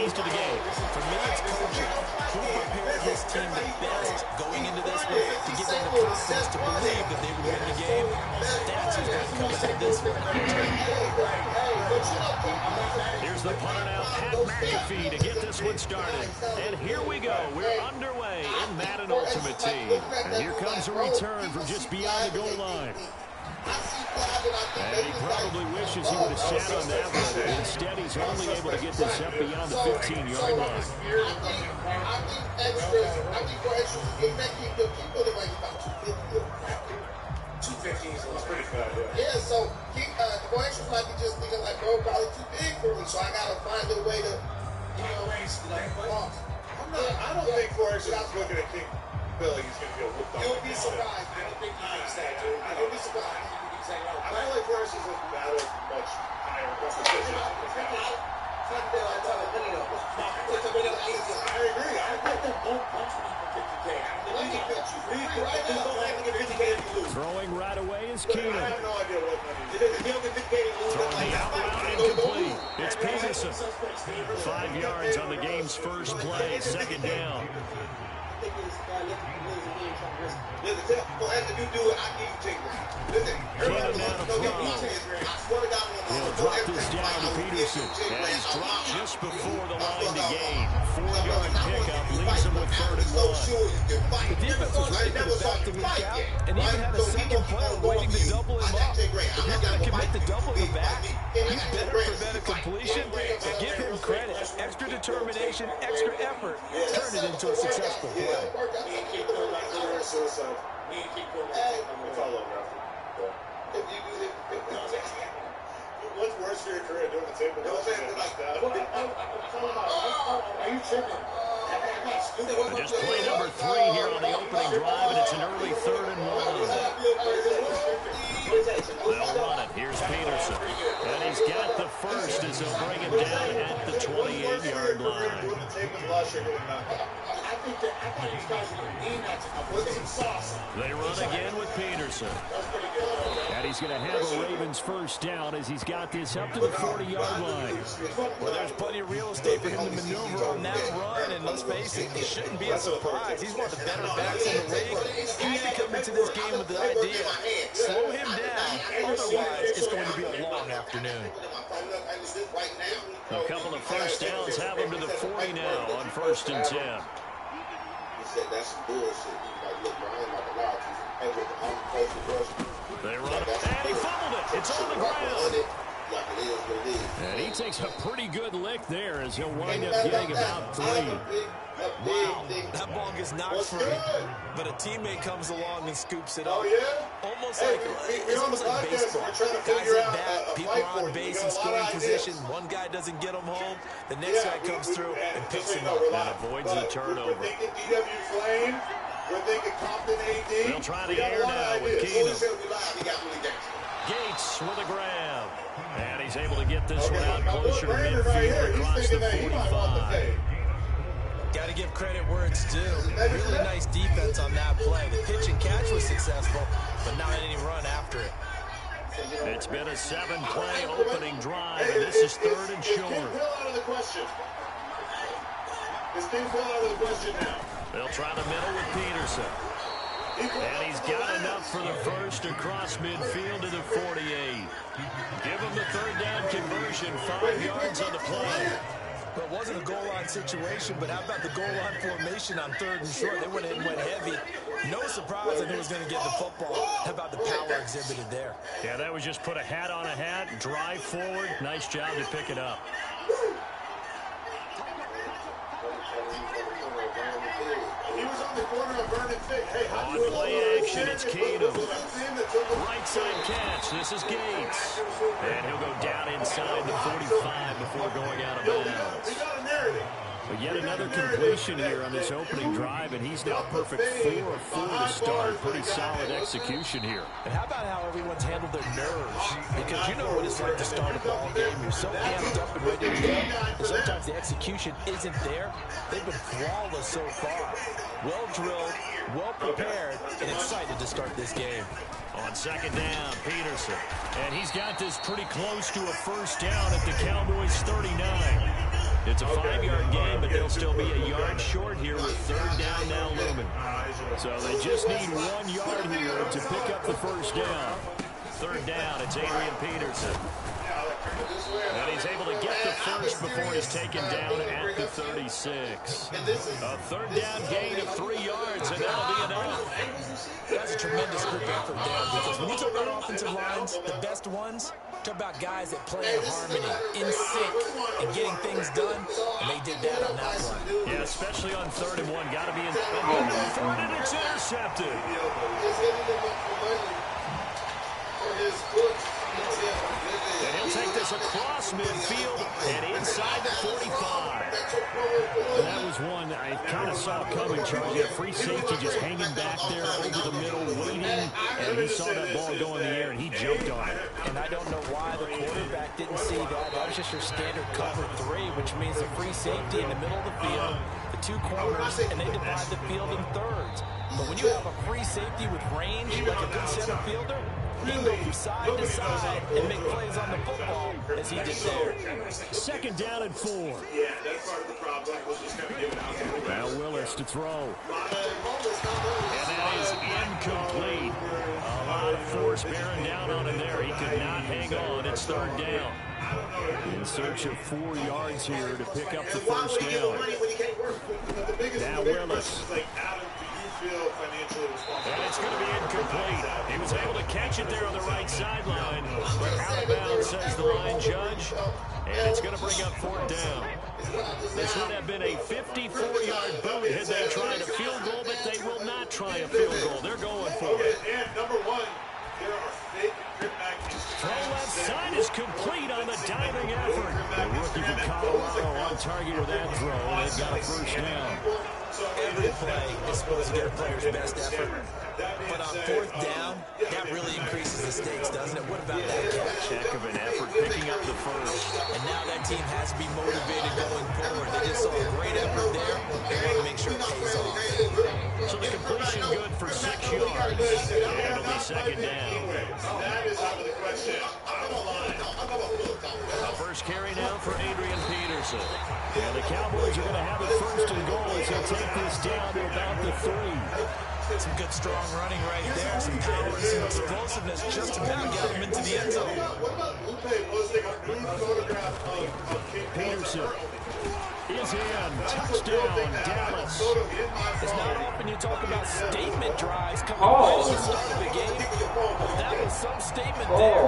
keys to the game? For me, it's coaching. Who prepared his team the best going into this one to give them the confidence to believe that they would win the game? That's who's going to come into this one. Here's the punter now, Pat McAfee, to get this one started. And here we go. We're underway in Madden Ultimate Team. And here comes a return from just beyond the goal line. And he probably wishes he would have sat on that one. Instead, he's only able to get this up beyond the 15-yard line. Yeah, so the extras might be just thinking like, bro, probably too big for me, so I gotta find a way to, I don't think 4 extras is looking at King Billy. He's gonna get whooped on. You'll be surprised. I don't think you can say that. You'll be surprised. I feel like 4 extras has battled much higher competition. I agree. I think they won't punch me for 50K. Throwing right away is Keenan. I have no idea what Throwing the out route incomplete. It's Peterson. 5 yards on the game's first play. Second down. Keenan now to throw. He'll drop this down to Peterson. And he's dropped just before the line to gain. 4-yard pickup leaves him with 3rd and 1. The defense was ready for the back to week out and even had a second player waiting to double him up. If you're going to commit to doubling the back, you better prevent a completion and give him credit. Extra determination, extra effort, turn it into a successful play. What's worse for your career, doing the table? Are you tripping? Just play number 3 here on the opening drive, and it's an early 3rd and 1. They'll run it. Here's Peterson. And he's got the first as he'll bring him down at the 28-yard line. They run again with Peterson. And he's going to have a Ravens first down as he's got this up to the 40-yard line. Well, there's plenty of real estate for him to maneuver on that run, and let's face it, it shouldn't be a surprise. He's one of the better backs in the league. He had to come into this game with the idea, slow him down, otherwise it's going to be a long afternoon. A couple of first downs have him to the 40 now on 1st and 10. That's some bullshit. They run it, and he fumbled it. It's on the ground. And he takes a pretty good lick there as he'll wind up getting about 3. Wow, that ball gets knocked free, but a teammate comes along and scoops it up. Almost like, it's almost like baseball. Guys at bat, people are on base in scoring position. One guy doesn't get him home. The next guy comes through and picks him up. And avoids the turnover. They'll try the air now with Keenan. Gates with a grab. And he's able to get this one out closer to midfield across the 45. Got to give credit where it's due. Really nice defense on that play. The pitch and catch was successful, but not any run after it. It's been a 7-play opening drive, and this is 3rd and short. They'll try the middle with Peterson. And he's got enough for the first across midfield to the 48. Give him the 3rd down conversion, 5 yards on the play. Well, it wasn't a goal line situation, but how about the goal line formation on 3rd and short? They went in and went heavy. No surprise that he was going to get the football. How about the power exhibited there? Yeah, that was just put a hat on a hat, drive forward. Nice job to pick it up. On play action, it's Keenum. Right side catch, this is Gates. And he'll go down inside the 45 before going out of bounds. But yet another completion here on this opening drive, and he's now perfect 4 of 4 to start. Pretty solid execution here. And how about how everyone's handled their nerves? Because you know what it's like to start a ball game. You're so amped up and ready to go. And sometimes the execution isn't there. They've been flawless so far. Well drilled, well prepared, and excited to start this game. On 2nd down, Peterson. And he's got this pretty close to a first down at the Cowboys' 39. It's a 5-yard gain, but they'll still be a yard short here with 3rd down now looming. So they just need 1 yard here to pick up the first down. 3rd down, it's Adrian Peterson. And he's able to get the first before he's taken down at the 36. A 3rd down gain of 3 yards, and that'll be enough. That's a tremendous group effort there, because when you talk about offensive lines, the best ones, talk about guys that play in harmony, in sync, and getting things done, and they did that on that one. Yeah, especially on 3rd and 1. Got to be in 3rd, and it's intercepted. And he'll take this across midfield and inside the 45. And that was one I kind of saw coming, Charles. He had free safety just hanging back there over the middle, waiting, and he saw that ball go in the air, and he jumped on it. And I don't know why the quarterback didn't see that. That was just your standard cover 3, which means the free safety in the middle of the field, the 2 corners, and they divide the field in thirds. But when you have a free safety with range, like a good center fielder, he can go from side to side and make plays on the football as he did there. 2nd down and 4. Yeah, that's part of the problem. We'll just kind of give it out. Now Willis to throw. And that is incomplete. A lot of force bearing down on him there. He could not hang on. It's 3rd down. In search of 4 yards here to pick up the first down. Now Willis. And it's going to be incomplete. He was able to catch it there on the right sideline. But out of bounds, says the line judge. And it's going to bring up 4th down. This would have been a 54-yard boot had they tried a field goal, but they will not try a field goal. They're going for it. And number 1, there are fake grip magnets. Throw left side is complete on the diving effort. The rookie from Colorado on target with that throw. They've got a first down. Every play is supposed to get a player's best effort. But on 4th down, that really increases the stakes, doesn't it? What about that catch? Heck of an effort picking up the first. And now that team has to be motivated going forward. They just saw a great effort there. They want to make sure it pays off. So the completion good for 6 yards. And it'll be 2nd down. That is out of the question. A first carry now for Adrian Peterson. And the Cowboys are going to have it 1st and goal as they'll take this down to about the 3. Some good, strong running right there. Some power, some explosiveness. Just about got him into the end zone. Peterson is in. Touchdown, Dallas. It's not often you talk about statement drives coming right at the start of the game. That was some statement there.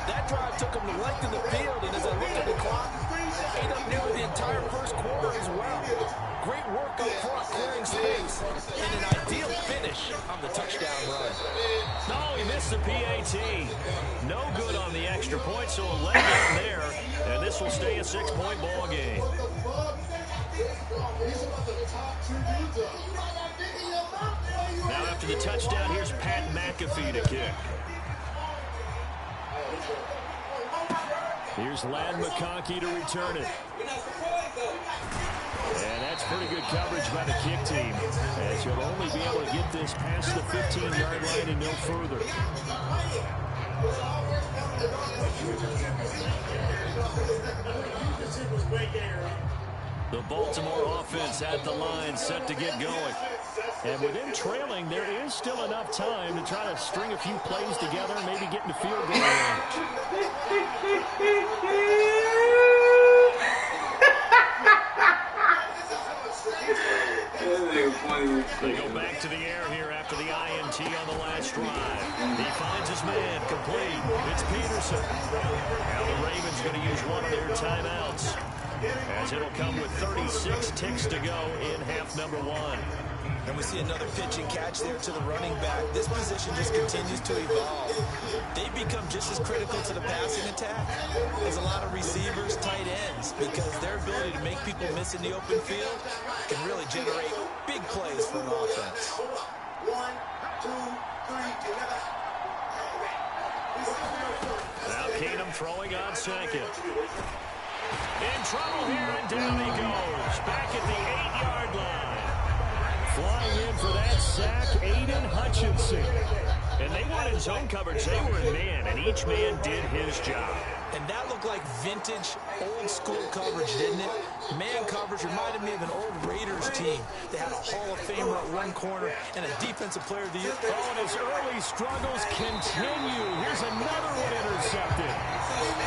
That drive took them the length of the field, and as I look at the clock, ate up nearly the entire first quarter as well. Great work up front, clearing space, and an ideal finish on the touchdown run. No, he missed the PAT. No good on the extra point, so a leg down there, and this will stay a 6-point ball game. Now after the touchdown, here's Pat McAfee to kick. Here's Ladd McConkey to return it. And that's pretty good coverage by the kick team, as he'll only be able to get this past the 15-yard line and no further. The Baltimore offense at the line, set to get going. And with them trailing, there is still enough time to try to string a few plays together and maybe get into field goal range. They go back to the air here after the INT on the last drive. He finds his man, complete. It's Peterson. Now the Ravens going to use one of their timeouts, as it'll come with 36 ticks to go in half number 1. And we see another pitch and catch there to the running back. This position just continues to evolve. They become just as critical to the passing attack as a lot of receivers, tight ends, because their ability to make people miss in the open field can really generate big plays for an offense. 1, 2, 3, Now Keenum throwing on second. In trouble here, and down he goes. Back at the 8-yard line. Flying in for that sack, Aiden Hutchinson. And they wanted zone coverage. They were in man, and each man did his job. And that looked looked like vintage, old-school coverage, didn't it? Man coverage reminded me of an old Raiders team. They had a Hall of Famer at one corner and a Defensive Player of the Year. Oh, and his early struggles continue. Here's another one intercepted.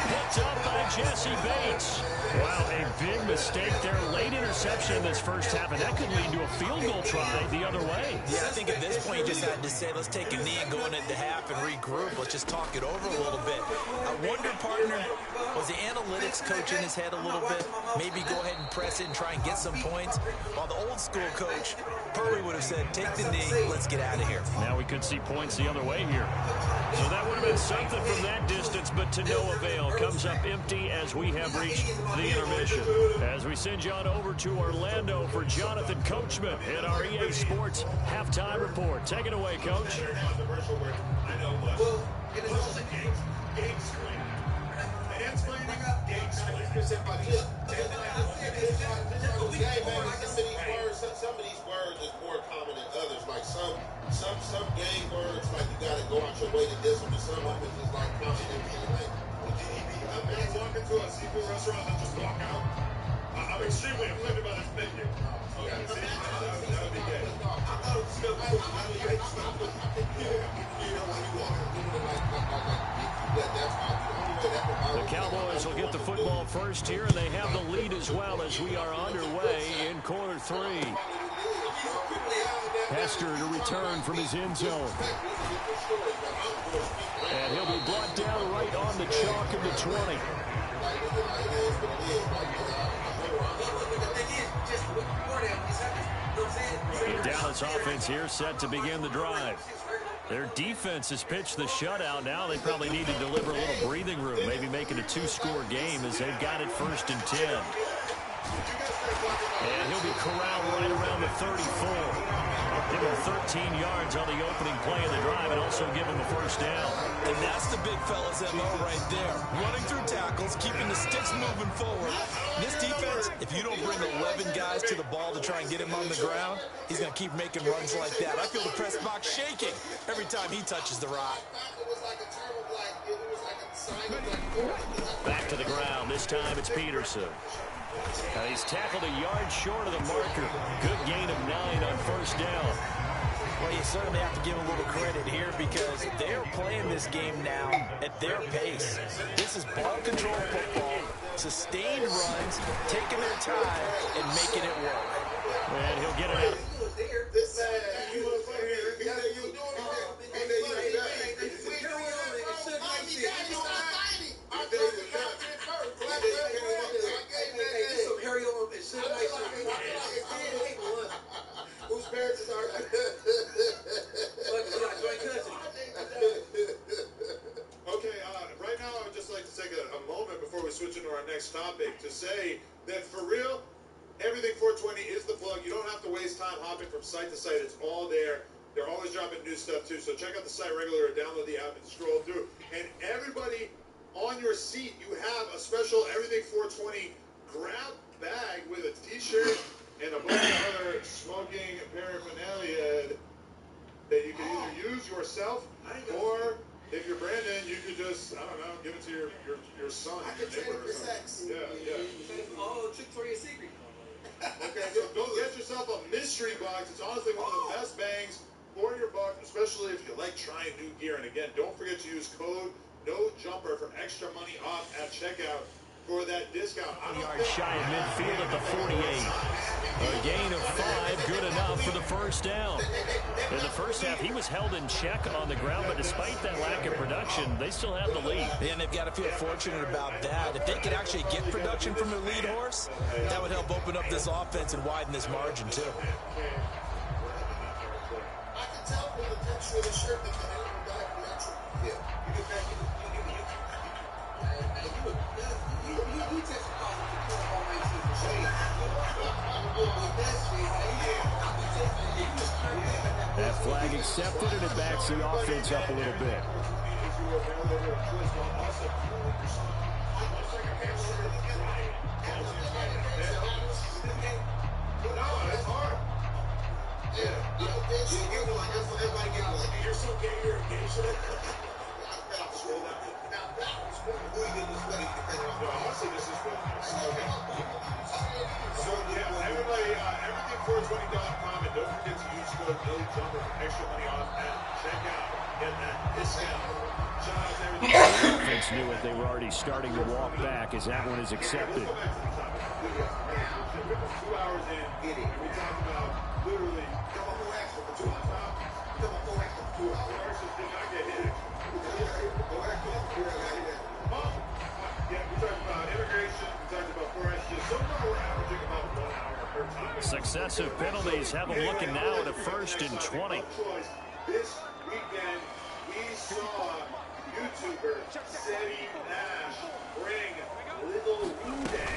Picked up by Jesse Bates. Wow, a big mistake there. Late interception in this first half, and that could lead to a field goal try the other way. Yeah, I think at this point you just had to say, let's take a knee and go into the half and regroup. Let's just talk it over a little bit. I wonder, partner, was the analytics coach in his head a little bit? Maybe go ahead and press it and try and get some points. While the old school coach probably would have said, take the knee, let's get out of here. Now we could see points the other way here. So that would have been something from that distance, but to no avail. Comes up empty as we have reached the intermission. As we send you on over to Orlando for Jonathan Coachman in our EA Sports Halftime Report. Take it away, Coach. Some of these words is more common than others. Like some gang words, like you gotta go out your way to diss them, and some of it is like common everyday language. A man walk into a seafood restaurant and just walk out. I'm extremely offended by this menu. That would be gay. The Cowboys will get the football first here, and they have the lead as well as we are underway in quarter three. Hester to return from his end zone. And he'll be brought down right on the chalk of the 20. The Dallas offense here set to begin the drive. Their defense has pitched the shutout. Now they probably need to deliver a little breathing room, maybe make it a two-score game as they've got it 1st and 10. And he'll be corralled right around the 34. Give him 13 yards on the opening play of the drive and also give him a first down. And that's the big fella's MO right there. Running through tackles, keeping the sticks moving forward. This defense, if you don't bring 11 guys to the ball to try and get him on the ground, he's going to keep making runs like that. I feel the press box shaking every time he touches the rock. Back to the ground. This time it's Peterson. He's tackled a yard short of the marker. Good gain of 9 on first down. Well, you certainly have to give a little credit here because they're playing this game now at their pace. This is ball control football, sustained runs, taking their time, and making it work. And he'll get it out. Whose parents is our Okay, right now I would just like to take a moment before we switch into our next topic to say that for real, everything 420 is the plug. You don't have to waste time hopping from site to site. It's all there. They're always dropping new stuff too. So check out the site regularly or download the app and scroll through. And everybody on your seat, you have a special Everything 420 grab bag with a t-shirt and a bunch of other smoking paraphernalia that you can either use yourself or if you're Brandon, you could just, I don't know, give it to your son. I could trade it for sex. Yeah. Oh, Victoria's Secret. Okay, so go get yourself a mystery box. It's honestly one of the best bangs for your buck, especially if you like trying new gear. And again, don't forget to use code NOJUMPER for extra money off at checkout for that discount. Yard shy of midfield at the 48. A gain of 5, good enough for the first down. In the first half, he was held in check on the ground, but despite that lack of production, they still have the lead. And they've got to feel fortunate about that. If they could actually get production from their lead horse, that would help open up this offense and widen this margin too. I can tell from the texture of the shirt that the animal died from natural. Yeah. You just That flag accepted, and it backs the offense up a little bit. Extra money off at checkout. Get that discount. The offense knew it. They were already starting to walk back as that one is accepted. 2 hours in, we talked about literally come on, go extra for 2 hours. Come on, go extra for 2 hours. Versus did not get hit. Go extra. Yeah, we talked about immigration. We talked about 4 extras. So far, we're averaging about 1 hour per time. Successive penalties have them looking now at a 1st and 20. This weekend, we saw YouTuber Seti Nash bring Little Uday.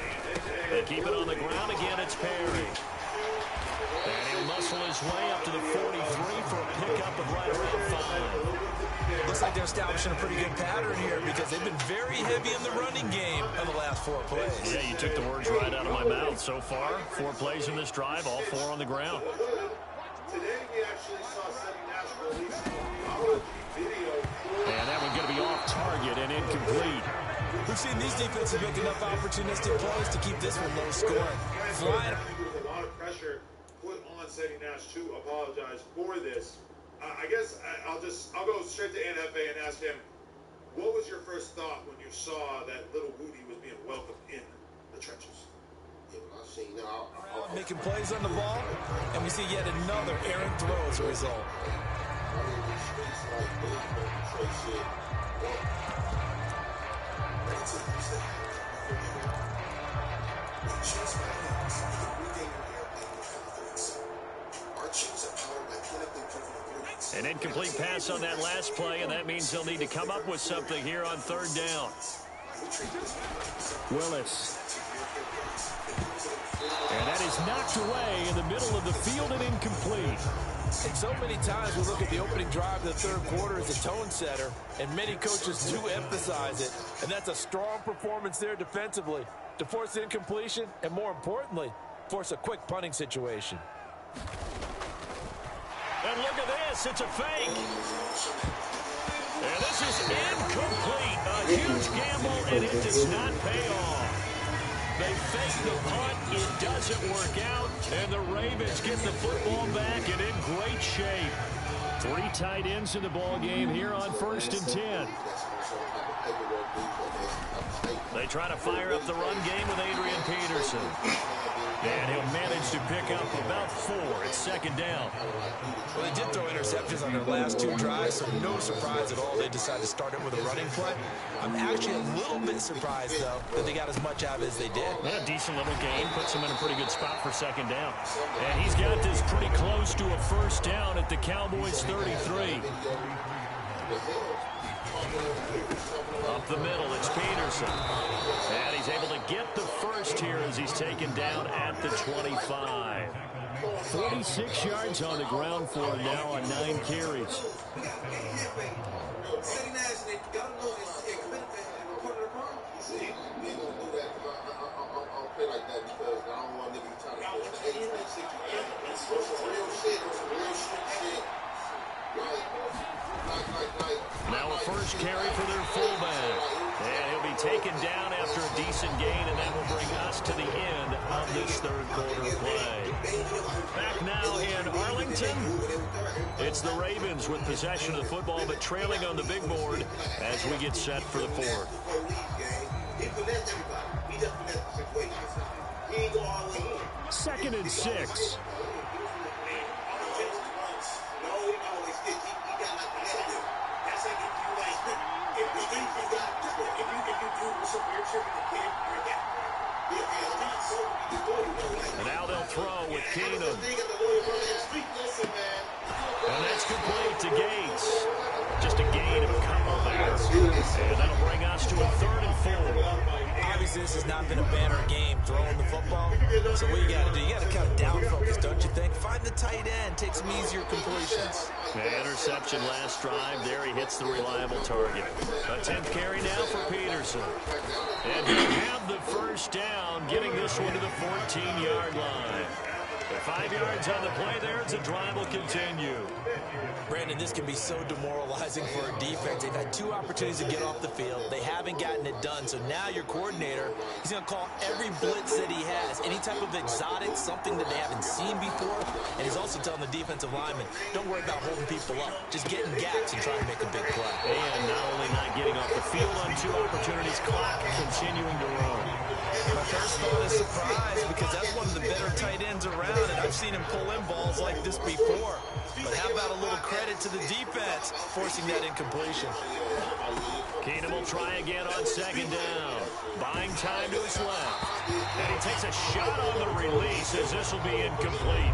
They keep it on the ground again. It's Perry. And he'll muscle his way up to the 43 for a pickup of right around 5. Looks like they're establishing a pretty good pattern here because they've been very heavy in the running game in the last 4 plays. Yeah, you took the words right out of my mouth. So far, 4 plays in this drive, all 4 on the ground. Today we actually saw Seti Nash release our video. And that one's going to be off target and incomplete. We've seen these defenses make enough opportunistic plays to keep this one low scoring. Flying. There was a lot of pressure put on Seti Nash to apologize for this. I guess I'll go straight to NFA and ask him, what was your first thought when you saw that Little Woody was being welcomed in the trenches? Making plays on the ball, and we see yet another errant throw as a result. An incomplete pass on that last play, and that means they'll need to come up with something here on 3rd down. Willis. And that is knocked away in the middle of the field and incomplete. And so many times we look at the opening drive of the 3rd quarter as a tone setter, and many coaches do emphasize it. And that's a strong performance there defensively to force incompletion and, more importantly, force a quick punting situation. And look at this. It's a fake. And this is incomplete. A huge gamble, and it does not pay off. They fake the punt. It doesn't work out. And the Ravens get the football back and in great shape. 3 tight ends in the ball game here on 1st and 10. They try to fire up the run game with Adrian Peterson. And he'll manage to pick up about 4 at 2nd down. Well, they did throw interceptions on their last 2 drives, so no surprise at all they decided to start it with a running play. I'm actually a little bit surprised, though, that they got as much out of it as they did. A decent little game. Puts him in a pretty good spot for 2nd down. And he's got this pretty close to a 1st down at the Cowboys' 33. Up the middle, it's Peterson. And he's able to get the 1st here as he's taken down at the 25. 46 yards on the ground for him now on 9 carries. Now a 1st carry for their fullback. And he'll be taken down after a decent gain, and that will bring us to the end of this 3rd quarter play. Back now in Arlington, it's the Ravens with possession of the football, but trailing on the big board as we get set for the 4th. 2nd and 6. And now they'll throw with Keenum. And that's complete to Gates. Just a gain of a couple there. And that'll bring us to a 3rd and 4. Obviously, this has not been a banner game throwing the football. So what you got to do, you got to kind of down focus, don't you think? Find the tight end, take some easier completions. The interception last drive. There he hits the reliable target. A 10th carry now for Peterson. And he'll have the 1st down, getting this one to the 14-yard line. 5 yards on the play there as the drive will continue. Brandon, this can be so demoralizing for a defense. They've had 2 opportunities to get off the field. They haven't gotten it done. So now your coordinator, he's going to call every blitz that he has, any type of exotic, something that they haven't seen before. And he's also telling the defensive lineman, don't worry about holding people up. Just get in gaps and try and make a big play. And not only not getting off the field on 2 opportunities, clock continuing to run. My first thought is surprise, because that's one of the better tight ends around, and I've seen him pull in balls like this before. But how about a little credit to the defense forcing that incompletion? Keenum will try again on 2nd down. Buying time to his left. And he takes a shot on the release as this will be incomplete.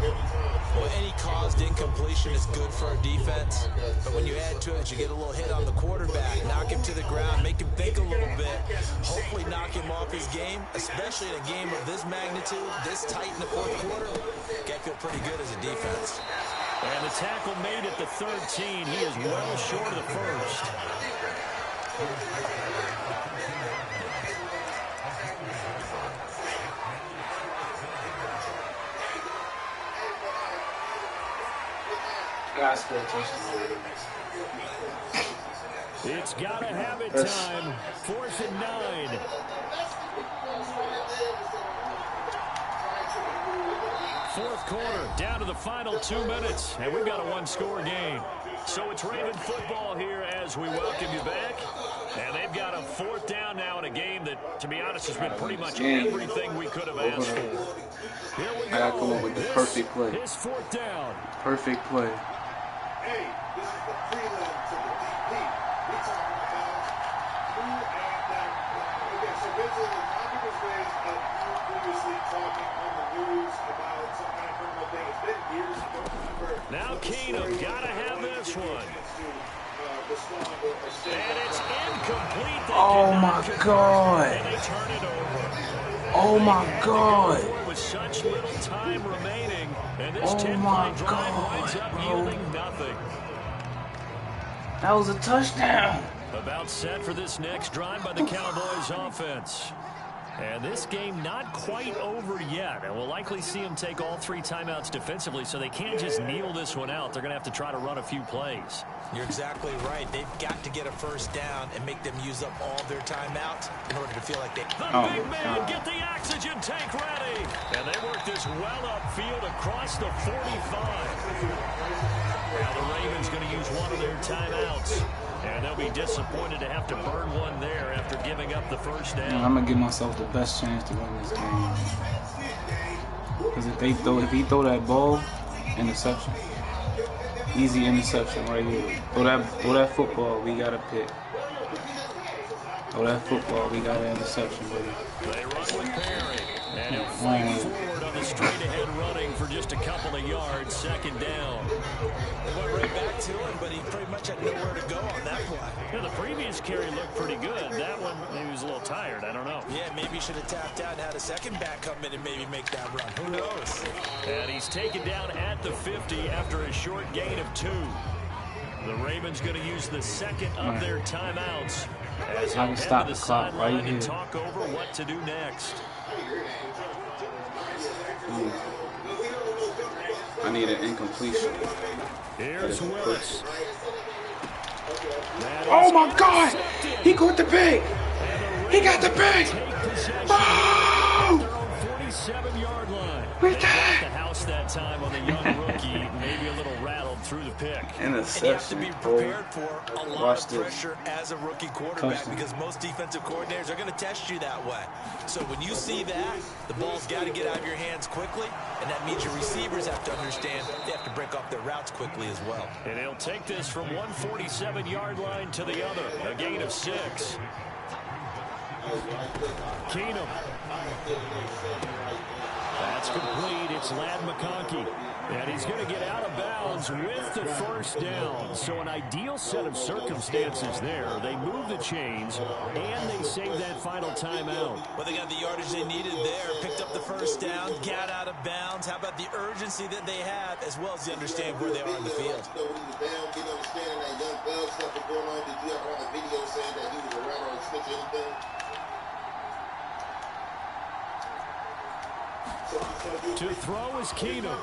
Well, any caused incompletion is good for our defense. But when you add to it, you get a little hit on the quarterback, knock him to the ground, make him think a little bit, hopefully knock him off his game, especially in a game of this magnitude, this tight in the 4th quarter. Got to feel pretty good as a defense. And the tackle made at the 13. He is well short of the first. It's got to have it time. 4th and 9. Fourth quarter, down to the final 2 minutes, and we've got a 1-score game. So it's Raven football here as we welcome you back. And they've got a 4th down now in a game that, to be honest, has been pretty much everything we could have asked for. Here we go. I got to come up with the perfect play. It's 4th down. Perfect play. Hey, this is the prelim to the DP. We're talking about who and that. Okay, so basically the topic was raised of you previously talking on the news about some kind of criminal thing. It's been years. I don't remember. Now Keenum, gotta have this one. And it's incomplete. Oh my God. And they turn it over. Oh my God. With such little time remaining, and this 10-play drive winds up yielding nothing. That was a touchdown. About set for this next drive by the Cowboys offense. And this game not quite over yet. And we'll likely see them take all 3 timeouts defensively, so they can't just kneel this one out. They're going to have to try to run a few plays. You're exactly right. They've got to get a first down and make them use up all their timeouts in order to feel like they... The big man, get the oxygen tank ready. And they work this well upfield across the 45. Now the Ravens going to use one of their timeouts. And they'll be disappointed to have to burn one there after giving up the first down. I'm going to give myself the best chance to win this game. Because if he throw that ball, interception. Easy interception right here. Throw that football, we got a pick. Throw that football, we got an interception, buddy. They run with Perry. And he'll fight forward on the straight-ahead running for just a couple of yards. 2nd down. They went right back to him, but he pretty much had nowhere to go on that play. Yeah, the previous carry looked pretty good. That one, maybe he was a little tired. I don't know. Yeah, maybe he should have tapped out and had a second back come in and maybe make that run. Who knows? And he's taken down at the 50 after a short gain of 2. The Ravens going to use the 2nd of their timeouts as I can stop the clock right here. And talk over what to do next. I need an incompletion. Here's Willis. Oh my God! He caught the big! He got the big! Oh! 47-yard line. We got the house that time on the young rookie. Maybe a little rattled through the pick. And you have to be prepared for a lot of pressure as a rookie quarterback because most defensive coordinators are going to test you that way. So when you see that, the ball's got to get out of your hands quickly, and that means your receivers have to understand they have to break off their routes quickly as well. And he'll take this from one 47-yard line to the other, a gain of 6. Keenum. That's complete. It's Ladd McConkey. And he's going to get out of bounds with the first down. So an ideal set of circumstances there. They move the chains, and they save that final timeout. Well, they got the yardage they needed there, picked up the first down, got out of bounds. How about the urgency that they have, as well as they understand where they are in the field? To throw is Keenum.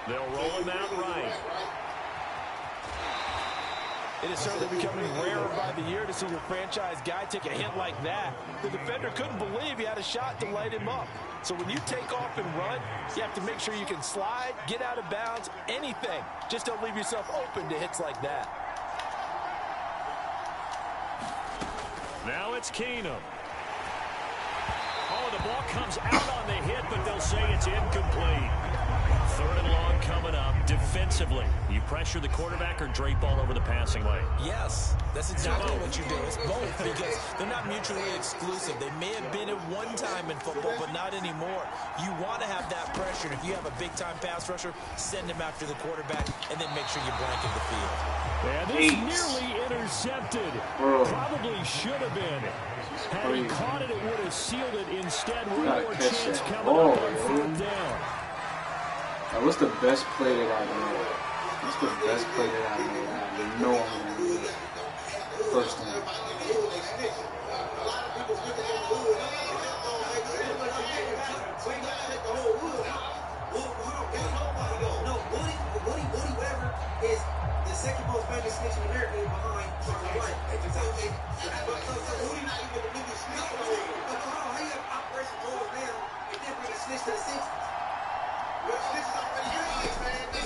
They'll roll him out right. It is certainly becoming rarer by the year to see your franchise guy take a hit like that. The defender couldn't believe he had a shot to light him up. So when you take off and run, you have to make sure you can slide, get out of bounds, anything. Just don't leave yourself open to hits like that. Now it's Keenum. Oh, the ball comes out on the hit, but they'll say it's incomplete. 3rd and long coming up. Defensively, you pressure the quarterback or drape all over the passing lane? Yes, that's exactly what you do. It's both because they're not mutually exclusive. They may have been at one time in football, but not anymore. You want to have that pressure. If you have a big-time pass rusher, send him after the quarterback, and then make sure you blanket the field. And this nearly intercepted. Probably should have been. Had he caught it, it would have sealed it. Instead, one more chance coming up on 4th down. What's the best play that I know? What's the best play that I know? I know I'm going to do it. First time. Is the second most famous snitch in America behind Charlie White. How you have Operation Gold down and then bring a snitch to the 60s?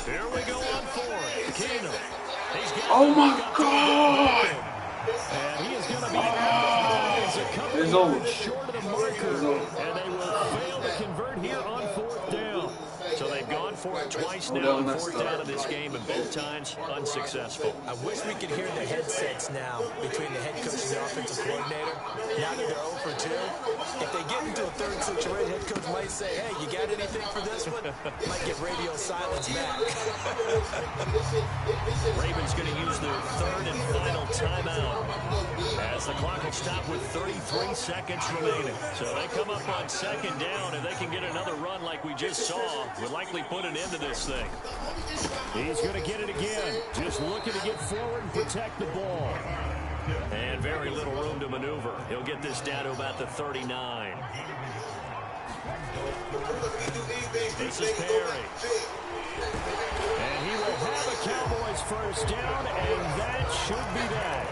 Here we go on 4th. Keenum. Oh my God! And he is going to be out of bounds. It's over. Short of the marker. And they will fail to convert here on 4th down. So they've gone for it twice now on 4th down of this game, and both times unsuccessful. I wish we could hear the headsets now between the head coach and the offensive coordinator. Now that they're 0 for 2, if they get into a third situation, head coach might say, hey, you got anything for this one? Might get radio silence back. Ravens going to use their 3rd and final timeout as the clock will stop with 33 seconds remaining. So they come up on 2nd down, and they can get another run like we just saw. Will likely put an end to this thing. He's going to get it again. Just looking to get forward and protect the ball. And very little room to maneuver. He'll get this down to about the 39. This is Perry. And he will have a Cowboys first down, and that should be that.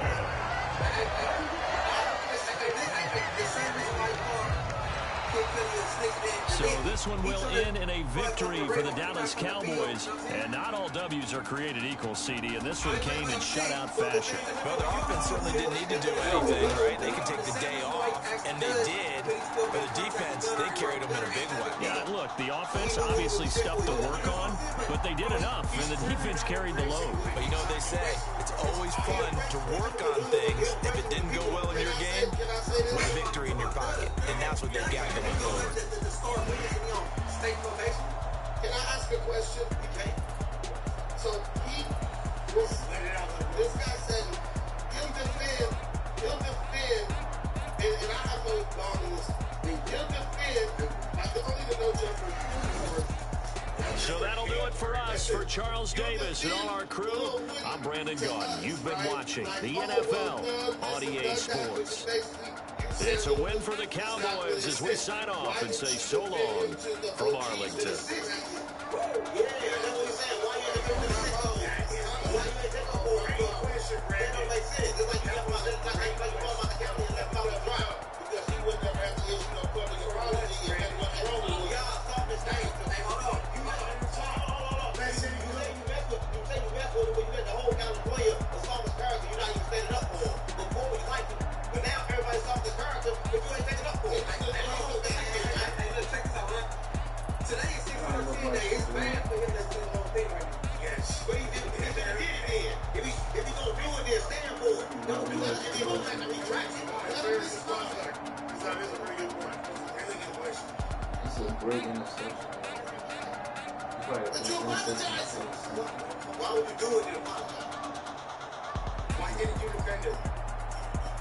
So this one will end in a victory for the Dallas Cowboys. And not all W's are created equal, CD, and this one came in shutout fashion. Well, the offense certainly didn't need to do anything, right? They could take the day off, and they did. But the defense, they carried them in a big way. Yeah, look, the offense obviously stuff to work on, but they did enough, and the defense carried the load. But you know what they say? It's always fun to work on things. If it didn't go well in your game, put a victory in your pocket. And that's what they got going forward. Can I ask a question? Okay. So this guy said he'll defend, and I have no dog in this. He'll defend. I can only know Jeffrey. So that'll do it for us. For Charles Davis and all our crew, I'm Brandon Gaudin. You've been watching the NFL on EA Sports. It's a win for the Cowboys as we sign off and say so long from Arlington. Great interception. Why would you do it then? Why didn't you defend it?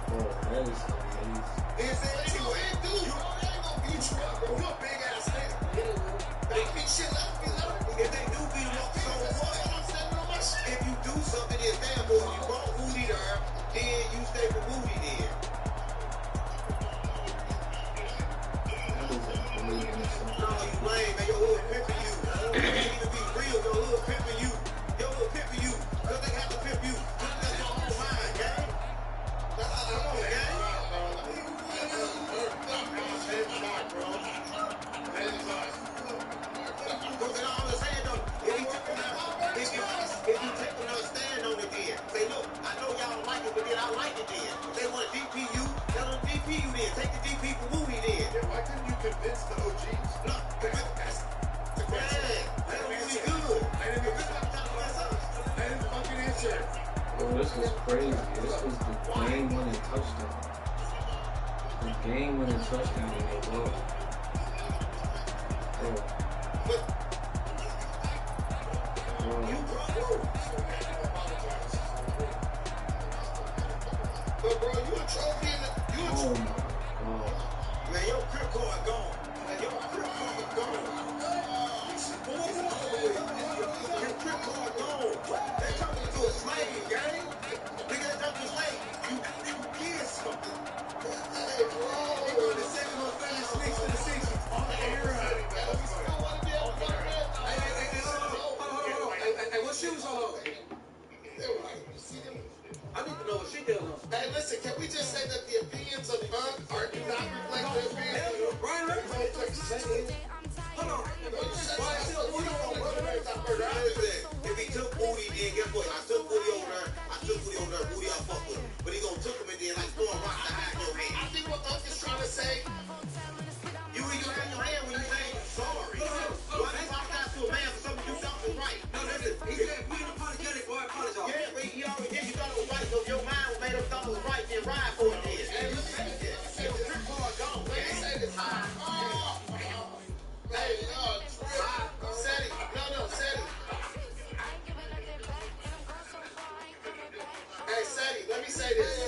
Oh, that is amazing. It's anyway, dude. You ain't gonna beat you up, bro. You're a big ass nigga. They beat shit up, if they do beat him up, so what? I'm standing on my shit. If you do something that's bad, boy, you brought Woody to her, then you stay for Woody then. No, you lame, man. Your hood pimping you. You can't even be real. Your hood pimping you. Your hood pimping you. Because they have to pimp you. That's your own crazy. This was the game-winning touchdown. The game-winning touchdown in the world. But bro, you a trophy in the Oh my God. man, your grip card gone. Man, your grip card gone. Your grip card gone. They turned into a slave, gang. Nigga, they turned into a slave. You get something. Hey, bro. They going to second on finish sneaks to the 60. On the air. Hey, what shoes on? I need to know what she doing. Hey, listen, can we just say that the opinions of Unc are do not reflect the opinions? Brian, hold on. If he took Booty, then guess what? I took Booty over there. Booty, I fuck with him. But he gonna took him and then like throwing rocks to hide your hand. I think what Unc is trying to say, you have your hand when you say sorry. Why do you apologize to a man for something you felt was right? No, listen, he said, we ain't apologetic, boy, I apologize. Yeah, but he already did. You thought it was right, so your mind was made up, thought it was right, then ride for it then. Hey, look at that. Your grip card gone. Hey, say this high. Hey, Seti. No, Seti. Hey, Seti, let me say this.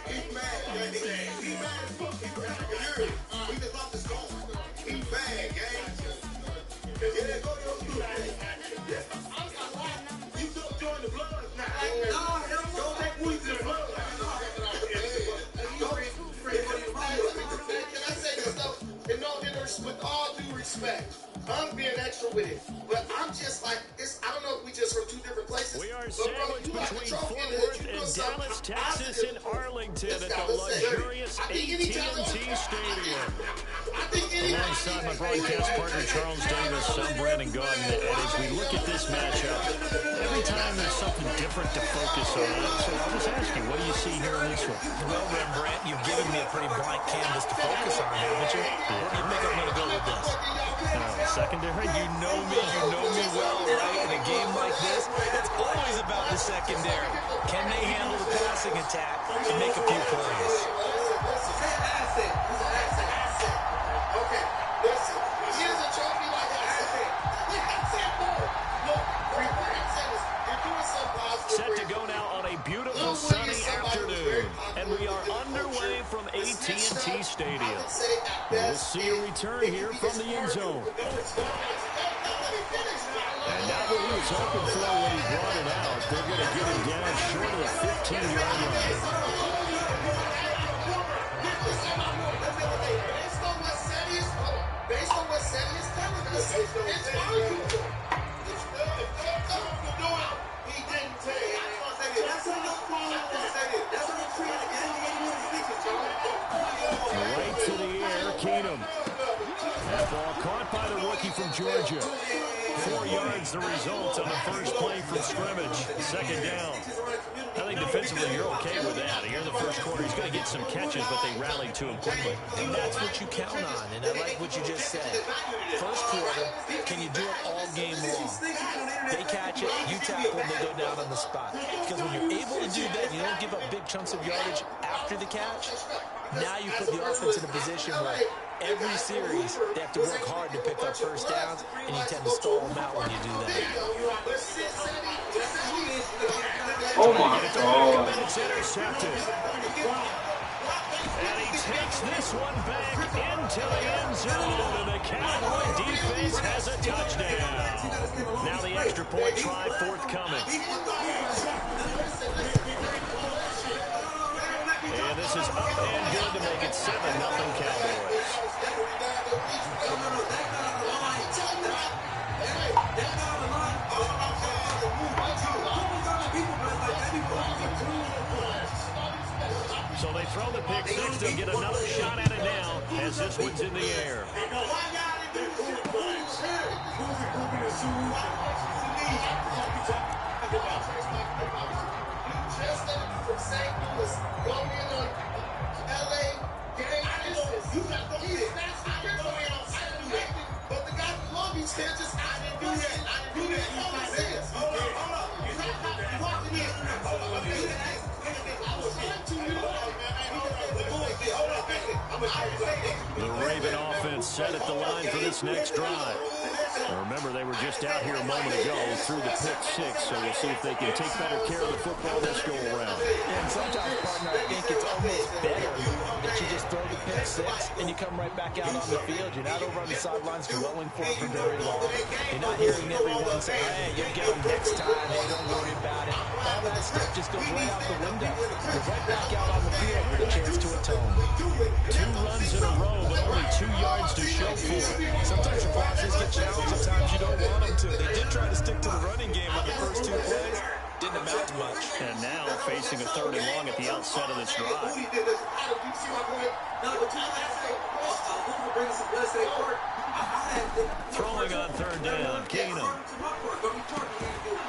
He's mad. He's mad as fuck. He just lost his phone. He's mad, gang. Yeah, go to your school. You took join the blood now. Go take Woody to the blood. Can I say this though? With all due respect, I'm being extra with it, but I'm just like this. I don't know if we just from two different places. We are sandwiched between Fort Worth and Dallas, Texas, and Arlington at the luxurious AT&T Stadium. Alongside my broadcast partner Charles Davis, I'm Brandon Gordon, and as we look at this matchup, every time there's something different to focus on. So I'll just ask you, what do you see here in this one? Well, Rembrandt, you've given me a pretty blank canvas to focus on, haven't you? Where do you think I'm going to go with this? Secondary? You know me well, right? In a game like this, it's always about the secondary. Can they handle the passing attack and make a few plays? Okay, listen. Here's a trophy like I said. Set to go now on a beautiful sunny afternoon, and we are underway from AT&T Stadium. We'll see a return here from the end zone. And now what he was hoping for when he brought it out, they're going to get him down short of the 15-yard line. Based on what Seti is telling us, it's arguable. He didn't tell you. That's what I'm calling for. That's what I'm treating the game. Right to the air, Keenum. That ball caught by the rookie from Georgia. 4 yards the result on the first play from scrimmage. Second down. I think defensively you're okay with that. Here in the first quarter, he's going to get some catches, but they rallied to him quickly. And that's what you count on, and I like what you just said. First quarter, can you do it all game long? They catch it, you tackle them, they go down on the spot. Because when you're able to do that, you don't give up big chunks of yardage after the catch. Now you put the offense in a position where every series, they have to work hard to pick up first downs, and you tend to stall them out when you do that. Oh my God. It's intercepted. And he takes this one back into the end zone, and the Cowboy defense has a touchdown. Now the extra point try forthcoming. And this is up and good to make it 7-0 Cowboys. So they throw the pick six. They'll get another shot at it now as this one's in the air. The Raven offense set at the line for this next drive. Now remember, they were just out here a moment ago through the pick six, so we'll see if they can take better care of the football this go-around. And sometimes, partner, I think it's almost better that you just throw the pick six and you come right back out on the field. You're not over on the sidelines dwelling for it for very long. You're not hearing everyone say, hey, you'll get them next time. Hey, don't worry about it. All that stuff just goes right out the window. You're right back out on the field with a chance to atone. 2 runs in a row, but only 2 yards to show for it. Sometimes your process get challenged. Sometimes you don't want them to. They did try to stick to the running game on the first 2 plays. Didn't amount to much. And now facing a 3rd and long at the outset of this drive. Throwing on 3rd down, Keenum.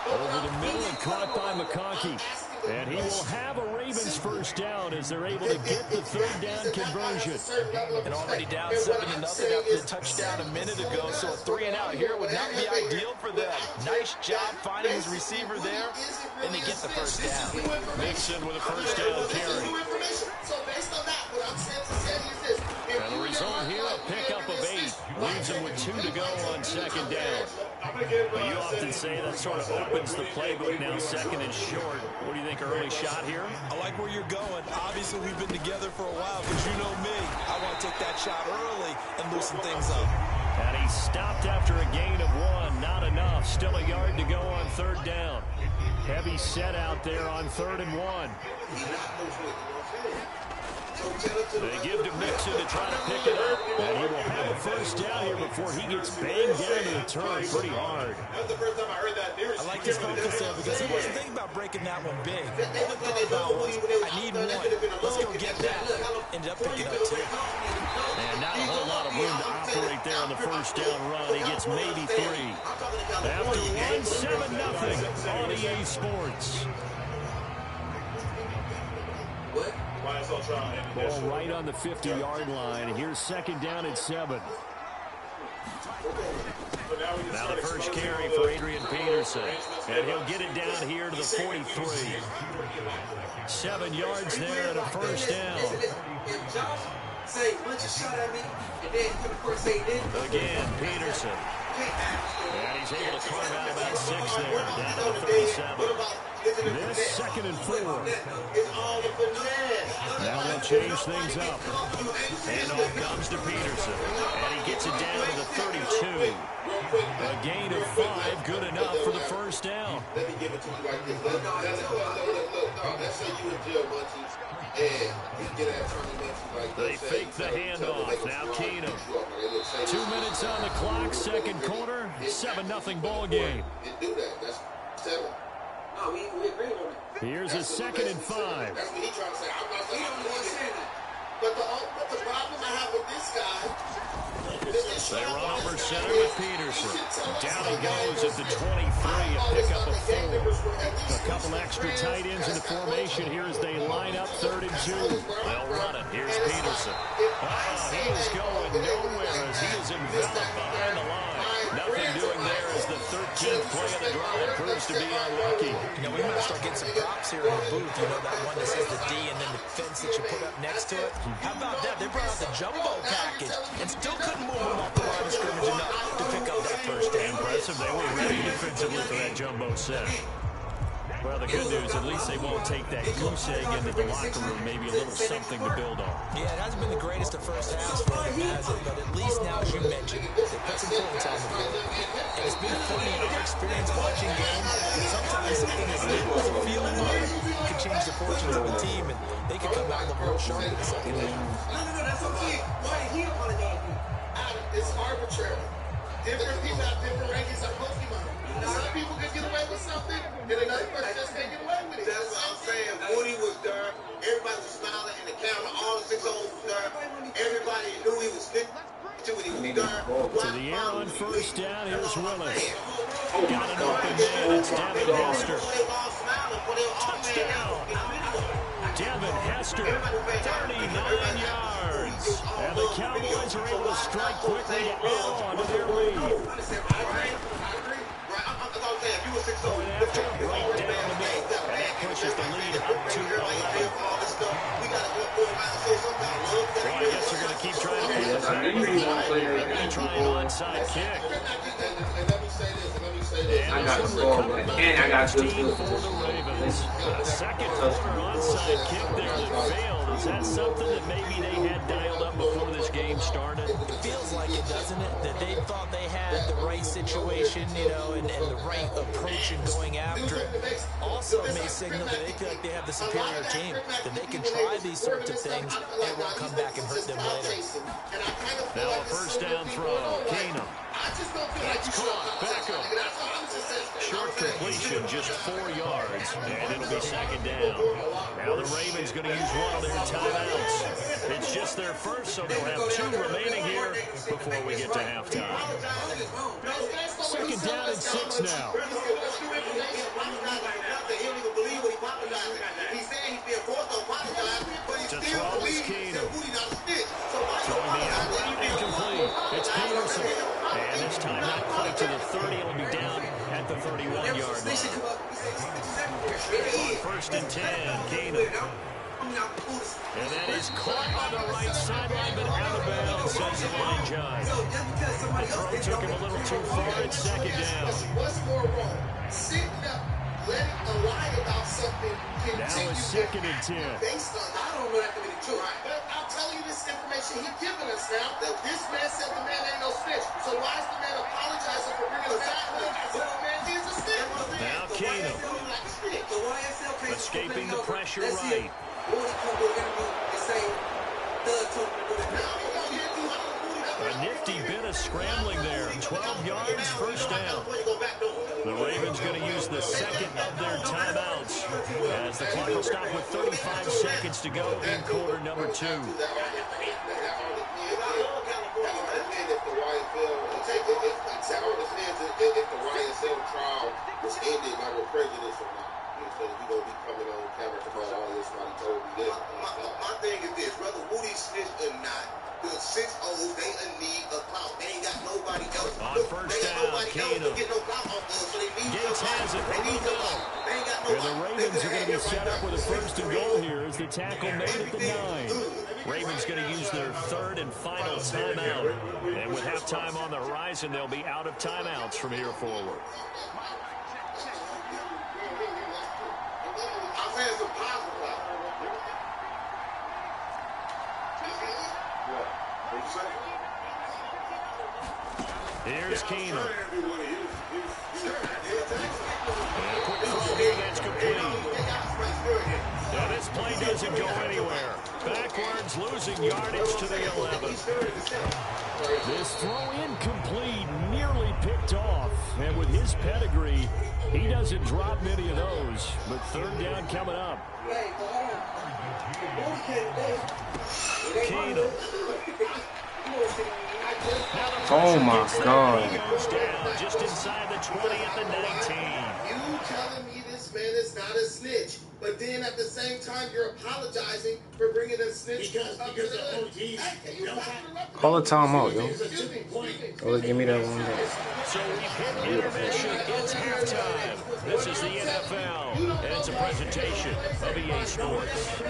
Over the middle and caught by McConkey. And he will have a Ravens first down as they're able to get the 3rd down conversion. And already down 7-0 after the touchdown a minute ago. So a 3 and out here would not be ideal for them. Nice job finding his receiver there. And they get the first down. Mixon with a first down carry. And the result here, a pickup of 8. Leaves him with 2 to go on 2nd down. But you often say that sort of opens the playbook now, 2nd and short. What do you think, early shot here? I like where you're going. Obviously, we've been together for a while, but you know me. I want to take that shot early and loosen things up. And he stopped after a gain of 1. Not enough. Still a yard to go on 3rd down. Heavy set out there on 3rd and 1. They give to Mixon to try to pick it up. And he will have a first down here before he gets banged down to the turf pretty hard. I like his focus there because he wasn't thinking about breaking that one big. All he thought about was, I need 1. Let's go get that. Ended up picking up 2. And not a whole lot of room to operate there on the first down run. He gets maybe 3. After 1, 7-0 on EA Sports. Ball right on the 50-yard line. Here's 2nd down and 7. Now the first carry for Adrian Peterson. And he'll get it down here to the 43. 7 yards there and a first down. Again, Peterson. And he's able to carve out about 6 there, down to the 37. This 2nd and 4. Now they'll change things up. And off comes to Peterson. And he gets it down to the 32. A gain of 5, good enough for the first down. Let me give it to you like this. Let's say you in jail, Munchies, and you get an attorney Munchies like this. They fake the handoff. Now Keenum. 2 minutes on the clock, 2nd quarter, 7-0 ball game. Do that. That's 7. No, we agree on it. Here's a 2nd and 5. That's what he's trying to say. I'm not saying that. But the problem I have with this guy. They run over center with Peterson. Down he goes at the 23, a pickup of 4. A couple extra tight ends in the formation here as they line up 3rd and 2. They'll run it. Here's Peterson. Oh, he is going nowhere as he is enveloped behind the line. Nothing doing there as the 13th play of the drive proves to be unlucky. You know, we might start getting some props here in the booth. You know, that one that says the D and then the fence that you put up next to it. How about that? They brought out the jumbo package and still couldn't move them off the line of scrimmage enough to pick up that first down. Impressive. They were ready defensively for that jumbo set. Well, the good news, at least they won't take that goose egg into the locker room. Maybe a little something to build on. Yeah, it hasn't been the greatest of first halves for them, has it? But at least now, as you mentioned, they put some points on the board. And it's been funny in our experience watching games. Sometimes something as little as a field goal can change the fortunes of a team, and they can come out and look real sharp in the second half. No, that's okay. Why did he apologize? It's arbitrary. Different people have different rankings of Pokemon. Some people can get away with something, and another person just can't get away with it. That's what I'm saying. Woody was there. Everybody was smiling in the camera. All the 6 olds was there. Everybody knew he was sticking to it. He was there. To the air on first down. Here's Willis. Got an open man. It's Devin Hester. Touchdown. Devin Hester, 39 yards. And the Cowboys are able to strike quickly to add on to their lead. After, right down the middle. And that pushes the lead up to 11. Well, I guess they're going to knew you didn't want to play that They're going to try an onside kick. I got the ball, and I got good for the Ravens. A second quarter onside kick there that failed. Is that something that maybe they had dialed up before this game started? It feels like it, doesn't it? That they thought they had the right situation, you know, and the right approach in going after it. Also, it may signal that they feel like they have the superior team, that they can try these sorts of things and it won't come back and hurt them later. Now a first down throw. Keenum. That's caught. Beckham. Short completion, just 4 yards, and it'll be second down. Now the Ravens going to use one of their timeouts. It's just their first, so they'll have 2 remaining here before we get to halftime. Second down and 6 now. To throw is Keenum. Throwing the out, incomplete. It's Peterson. And this time not quite to the 30. It'll be down at the 31-yard line. On first and 10, Keenum. And that is caught on the right sideline, but out of bounds, says the line judge. The throw took him a little too far. It's second down. What's more wrong? Sitting up, letting a lie about something Now it's second and 10. Based on, I don't know that to be the truth. But I'll tell you this information he's giving us now, that this man said the man ain't no snitch. So why is the man apologizing for bringing us back? The man is a snitch. Now Keenum. Escaping the pressure right. A nifty bit of scrambling there. 12 yards, first down. The Ravens going to use the second of their timeouts as the clock will stop with 35 seconds to go in quarter number 2. If the YSL trial was ended by with prejudice or not. We're going to be coming on camera tomorrow. All this, somebody told me this. My thing is this, whether Woody snitched or not, the 6-0s, they in need of clout. They ain't got nobody else. On first down, Keenum. Gates has it. They need no clout. And the Ravens are going to be set up with a first and goal here as the tackle made at the 9. Ravens going to use their third and final timeout. And with halftime on the horizon, they'll be out of timeouts from here forward. Here's Keenum. And a quick throw here that's complete. Now this play doesn't go anywhere. Backwards, losing yardage to the 11. This throw incomplete, nearly picked off. And with his pedigree, he doesn't drop many of those. But third down coming up. Keenum. Oh my God. Just inside the 20 at the 19. You telling me this man is not a snitch, but then at the same time you're apologizing for bringing a snitch because of the Call a timeout, yo. Oh, give me that one back. So we've hit intermission. It's halftime. This is the NFL, and it's a presentation of EA Sports.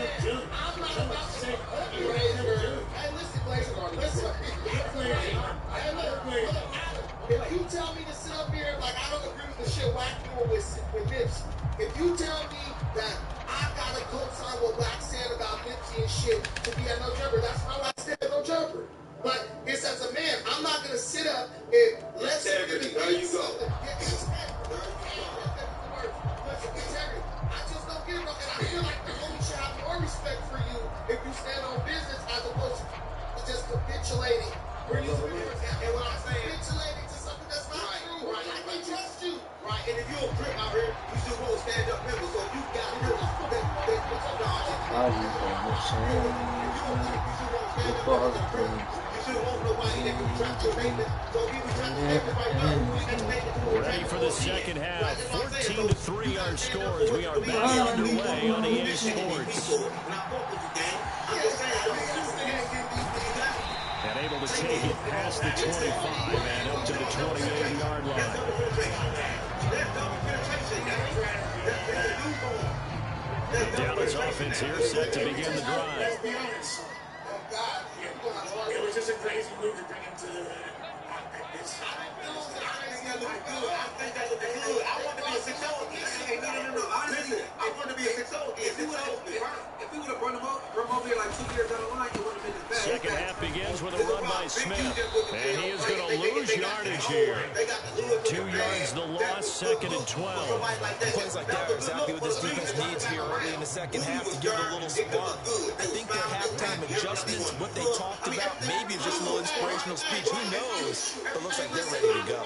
If you tell me to sit up here like I don't agree with the shit Wack doing with Nipsey, if you tell me that I gotta co-sign what Wack said about Nipsey and shit to be at No Jumper, that's how I said No Jumper. But it's as a man, I'm not gonna sit up and let integrity. There you go. I just don't get it, and I feel like the homie should have more respect for you if you stand on business as opposed to just capitulating. And when I say capitulating to something that's not true, right? I can trust you, right? And if you don't grip out here, you just won't stand up member. So you got to Ready for the second half. 14-3 our score as we are back underway on EA Sports. And able to take it past the 25 and up to the 28-yard line. The Dallas offense here set to begin the drive. Second half begins with a run by Smith, and he is going to lose yardage here. 2 yards the loss, 2nd and 12. Plays like that are exactly what this defense needs here early in the second half to give it a little spark. I think their halftime adjustments, what they talked about, maybe it's just a little inspirational speech. Who knows? But it looks like they're ready to go.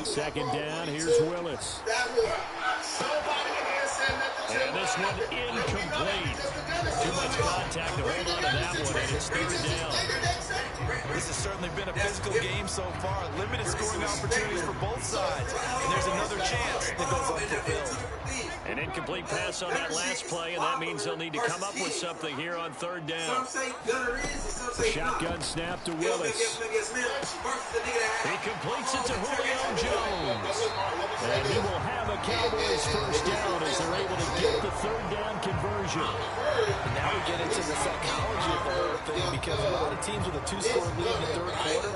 2nd down, here's Willis. And this one incomplete. Too much contact to hold on to that one, and it's 3rd down. This has certainly been a physical game so far. Limited scoring opportunities for both sides. And there's another chance that goes unfulfilled. An incomplete pass on that last play, and that means they'll need to come up with something here on 3rd down. Shotgun snap to Willis. He completes it to Julio Jones. And he will have a Cowboys 1st down as they're able to get the 3rd down conversion. And now we get into the psychology of the whole thing, because a lot of teams with a 2-score lead in the 3rd quarter,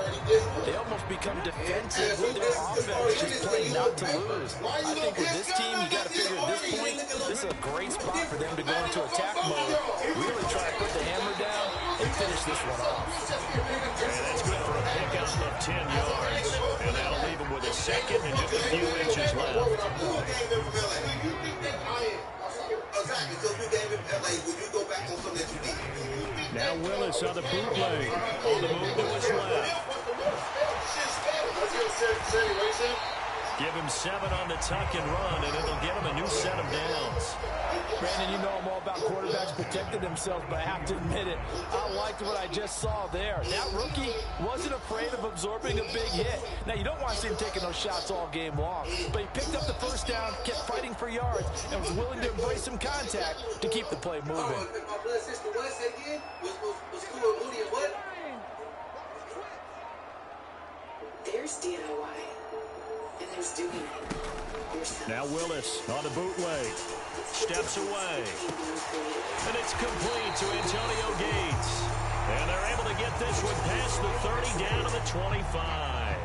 they almost become defensive with their offense, just playing not to lose. I think with this team, you got to figure at this point, this is a great spot for them to go into attack mode, really try to put the hammer down and finish this one off. And that's good for a pickup of 10 yards. And that'll leave him with a 2nd and just a few inches left. Now Willis on the bootleg. On the move to his left. Give him 7 on the tuck and run, and it'll get him a new set of downs. Brandon, you know I'm all about quarterbacks protecting themselves, but I have to admit it, I liked what I just saw there. That rookie wasn't afraid of absorbing a big hit. Now, you don't want to see him taking those shots all game long, but he picked up the 1st down, kept fighting for yards, and was willing to embrace some contact to keep the play moving. There's DIY. And there's doing it. Now Willis on the bootleg. Steps away. And it's complete to Antonio Gates. And they're able to get this one past the 30 down to the 25.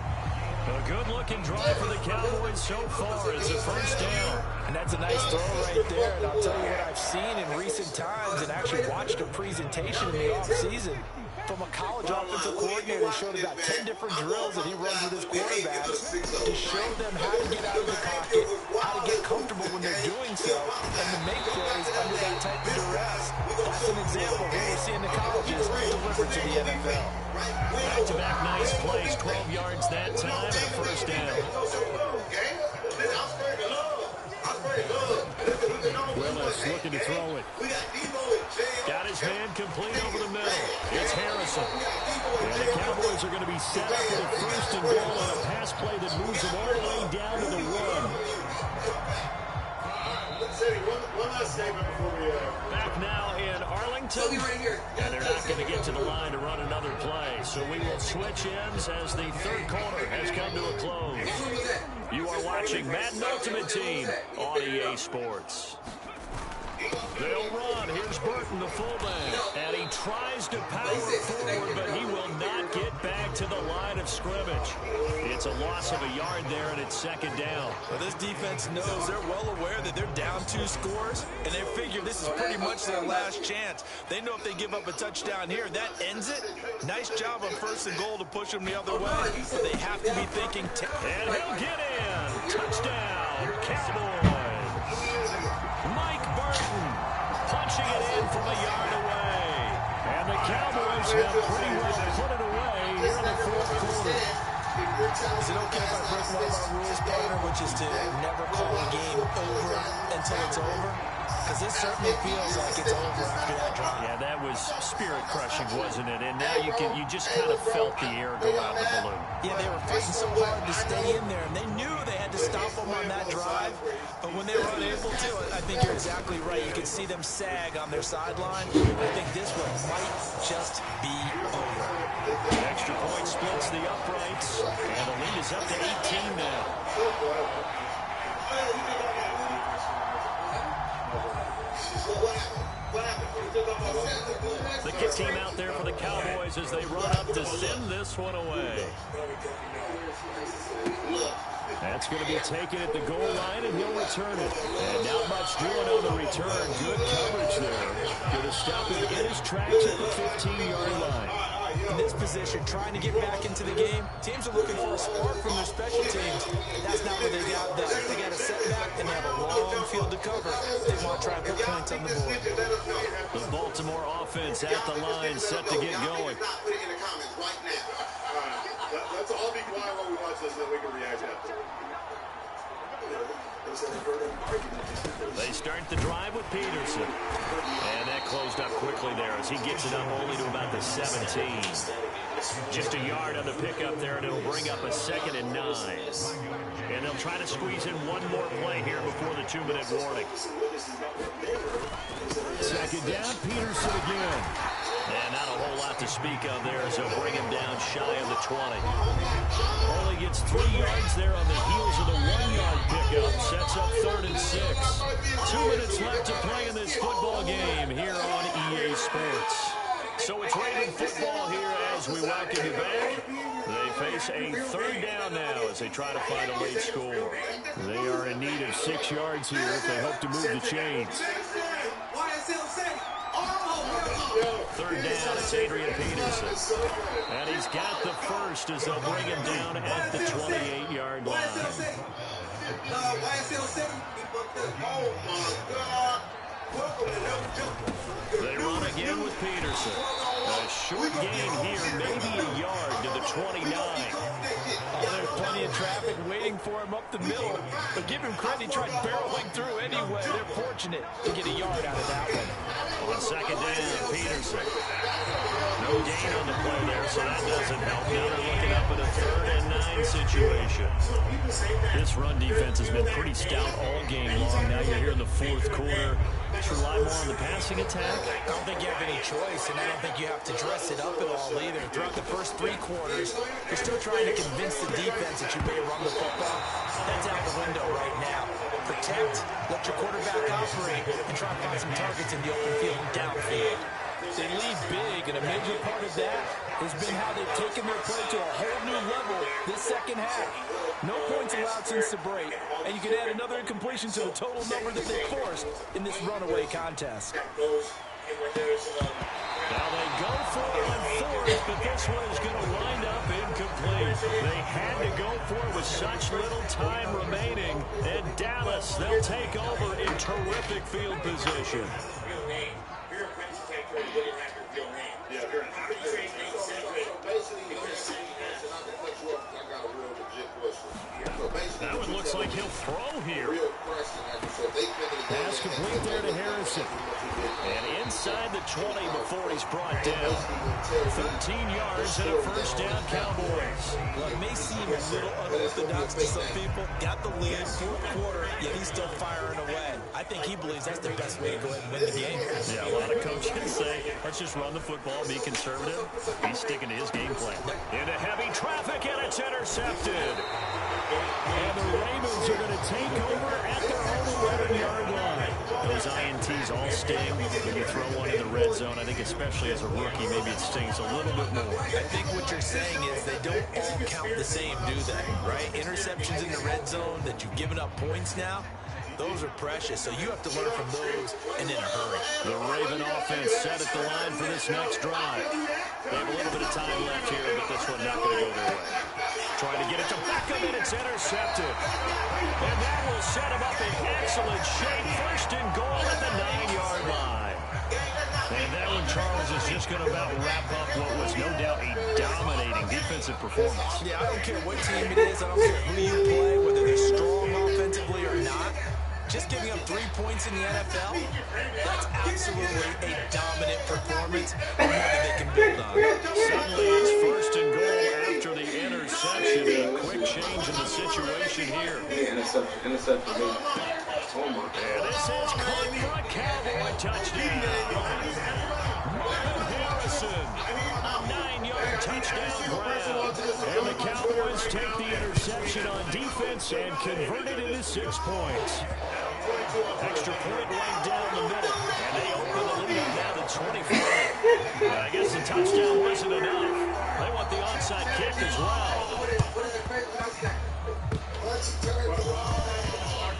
A good-looking drive for the Cowboys so far. It's a 1st down. And that's a nice throw right there. And I'll tell you what I've seen in recent times and actually watched a presentation in the offseason from a college offensive coordinator. Showed about 10 different drills that he runs with his quarterbacks to show them how to get out of the pocket, how to get comfortable when they're doing so, and to make plays under that type of duress. That's an example of what we're seeing the colleges deliver to the NFL. Back-to-back nice plays, 12 yards that time, and a 1st down. Willis looking to throw it. Got his man complete over the middle. It's Harrison. And the Cowboys are going to be set up with a 1st and goal on a pass play that moves them all the way down to the 1. One last statement before we... Back now in Arlington. And they're not going to get to the line to run another play. So we will switch ends as the 3rd quarter has come to a close. You are watching Madden Ultimate Team on EA Sports. They'll run. Here's Burton, the fullback. And he tries to power forward, but he will not get back to the line of scrimmage. It's a loss of a yard there, and it's 2nd down. Well, this defense knows, they're well aware that they're down 2 scores, and they figure this is pretty much their last chance. They know if they give up a touchdown here, that ends it. Nice job on 1st and goal to push them the other way, but they have to be thinking... And he'll get in. Touchdown, Cowboys. Mike Burton punching it in from a yard away. And the Cowboys have pretty well put it away here in the 4th quarter. Is it okay if I break one of our rules, partner, which is to never call a game over until it's over? Because this certainly feels like it's over after that drive. Yeah, that was spirit-crushing, wasn't it? And now you just kind of felt the air go out the balloon. Yeah, they were fighting so hard to stay in there, and they knew they had to stop them on that drive. But when they were unable to, I think you're exactly right. You could see them sag on their sideline. I think this one might just be over. Extra point splits the uprights, and the lead is up to 18 now. What happened? The kick team out there for the Cowboys as they run up to send this one away. That's going to be taken at the goal line, and he'll return it. And not much doing on the return. Good coverage there. Going to stop him in his tracks at the 15-yard line. In this position, trying to get back into the game, teams are looking for a spark from their special teams. That's not what they got done. They got to set back and have a long field to cover. They want to try and put points on the board. The Baltimore offense at the line, set to get going. Let's all be quiet while we watch this, then we can react after. They start the drive with Peterson. And that closed up quickly there as he gets it up only to about the 17. Just a yard on the pickup there, and it'll bring up a 2nd and 9. And they'll try to squeeze in one more play here before the 2-minute warning. 2nd down, Peterson again. And not a whole lot to speak of there, so bring him down shy of the 20. Only gets 3 yards there on the heels of the 1-yard pickup. Sets up 3rd and 6. 2 minutes left to play in this football game here on EA Sports. So it's Raven football here as we welcome you back. They face a 3rd down now as they try to find a late score. They are in need of 6 yards here if they hope to move the chains. 3rd down, it's Adrian Peterson. And he's got the first as they'll bring him down at the 28-yard line. They run again with Peterson. A short gain here, maybe a yard to the 29. There's plenty of traffic waiting for him up the middle. But give him credit, he tried barreling through anyway. They're fortunate to get a yard out of that one. On 2nd down, Peterson. No gain on the play there, so that doesn't help. Now they're looking up at a 3rd and 9 situation. This run defense has been pretty stout all game long. Now you're here in the 4th quarter. Just rely more on the passing attack. I don't think you have any choice, and I don't think you have to dress it up at all either. Throughout the first 3 quarters, you're still trying to convince the defense that you may run the football. That's out the window right now. Protect, let your quarterback operate, and try to find some targets in the open field and downfield. They lead big, and a major part of that has been how they've taken their play to a whole new level this second half. No points allowed since the break, and you can add another incompletion to the total number that they forced in this runaway contest. Now they go for it on 4th, but this one is going to wind up incomplete. They had to go for it with such little time remaining, and Dallas, they'll take over in terrific field position. That one looks like he'll throw here. Pass complete there to Harrison. And inside the 20 before he's brought down. 13 yards and a 1st down, Cowboys. Well, it may seem a little unorthodox to some people. Got the lead, 4th quarter, yet he's still firing away. I think he believes that's the best way to go ahead and win the game. Yeah, a lot of coaches say, let's just run the football, be conservative. He's sticking to his game plan. Into heavy traffic, and it's intercepted. And the Ravens are going to take over at their own 11-yard line. Those INTs all sting when you throw one in the red zone. I think especially as a rookie, maybe it stings a little bit more. I think what you're saying is they don't all count the same, do they? Right? Interceptions in the red zone that you've given up points now, those are precious, so you have to learn from those and in a hurry. The Raven offense set at the line for this next drive. They have a little bit of time left here, but this one not going to go their way. Trying to get it to Beckham, and it's intercepted. And that will set him up in excellent shape. 1st and goal at the 9-yard line. And that one, Charles, is just going to about wrap up what was no doubt a dominating defensive performance. Yeah, I don't care what team it is. I don't care who you play, whether they're strong offensively or not. Just giving up 3 points in the NFL, that's absolutely a dominant performance and one that they can build on. Suddenly it's 1st and goal after the interception. A quick change in the situation here. Interception. And this is caught for a Cowboy touchdown. Marvin Harrison, a 9-yard touchdown grab. And the Cowboys take the interception on defense and convert it into 6 points. Extra point right down the middle. And they open the lead now to 25. I guess the touchdown wasn't enough. They want the onside kick as well.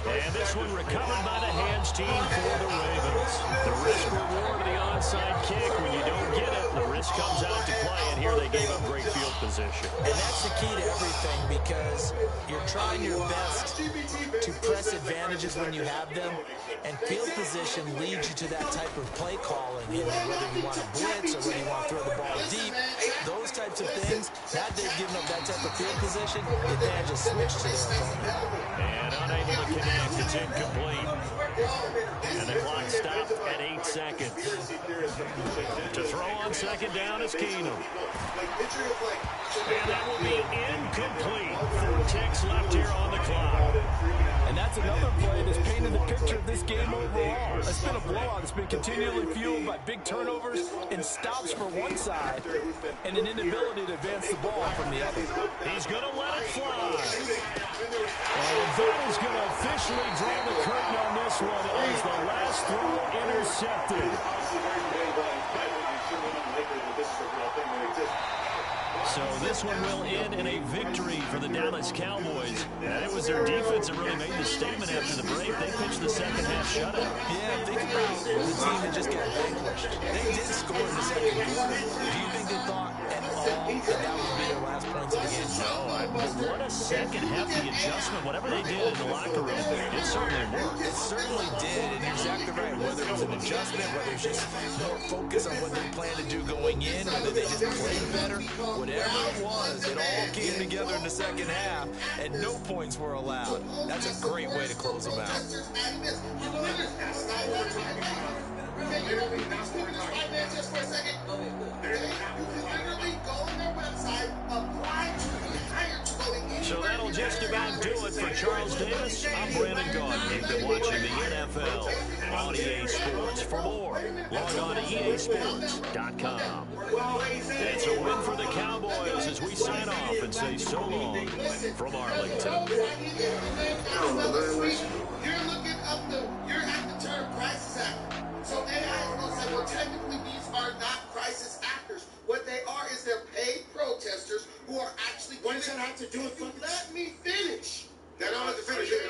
And this one recovered by the hands team for the Ravens. The risk reward of the onside kick. When you don't get it, the risk comes out to play. And here they gave up great field position. And that's the key to everything, because you're trying your best to press advantages when you have them. And field position leads you to that type of play calling. And whether you want to blitz or whether you want to throw the ball deep, those types of things, now they've given up that type of field position, the advantage is switched to their opponent. And unable to connect, it's incomplete. And the clock stopped at 8 seconds. To throw on second down is Keenum. And that will be incomplete. 4 ticks left here on the clock. And that's another play that's painted the picture of this game overall. It's been a blowout. It's been continually fueled by big turnovers and stops for one side and an inability to advance the ball from the other. He's going to let it fly. And that is going to officially draw the curtain on this one as the last throw intercepted. So this one will end in a victory for the Dallas Cowboys. And it was their defense that really made the statement after the break. They pitched the second half shutout. Yeah, think about the team that just got vanquished. They did score in the second quarter. Do you think they thought at all that would be their last points of the game? No, what a second half the adjustment. Whatever they did in the locker room, it certainly worked. It certainly did, and you're exactly right. Whether it was an adjustment, whether it's just more focus on what they plan to do going in, whether they just played better, whatever it was, it all came together in the second half, and no points were allowed. That's a great way to close them out. So that'll just about do it for Charles Davis. I'm Brandon Gaudin. You've been watching the NFL on EA Sports. For more, log on to EASports.com. It's a win for the Cowboys as we sign off and say so long from Arlington. You're at the term crisis actor. So AI is going to say, well, technically these are not crisis actors. What they are is they're paid protesters who are actually. What does that have to do with? Let me finish. They don't let you finish here.